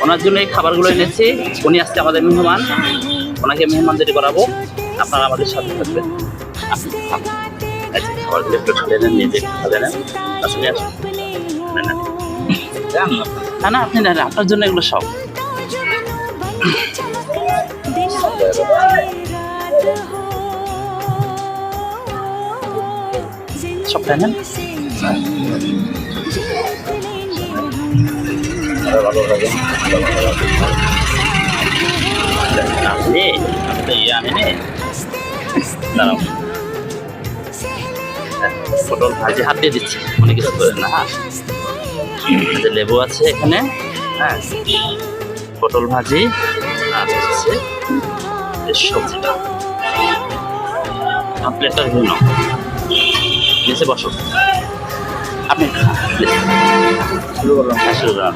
ওনার জন্য এই খাবারগুলো এনেছি। উনি আজকে আমাদের মেহমান, ওনাকে মেহমানদারি করাবো। আপনারা আমাদের সাথে থাকবেন। খাবারগুলো একটু ঢালে নেন, নিজে একটু ঢালে নেন। আসলে আসুন না না, আপনি নেন, আপনার জন্য এগুলো সব। সবটাই নেন। আপনি ইয়ে আনেনি, দাঁড়াও, পটল ভাজি হাত দিয়ে দিচ্ছি, অনেক কিছু করেন না। হ্যাঁ, লেবু আছে এখানে, হ্যাঁ, পটল ভাজি আর হচ্ছে সবজিটা। প্লেটটা ধুয়ে নাও, নিচে বসো। আপনি শুরু করলাম, শুরু করলাম।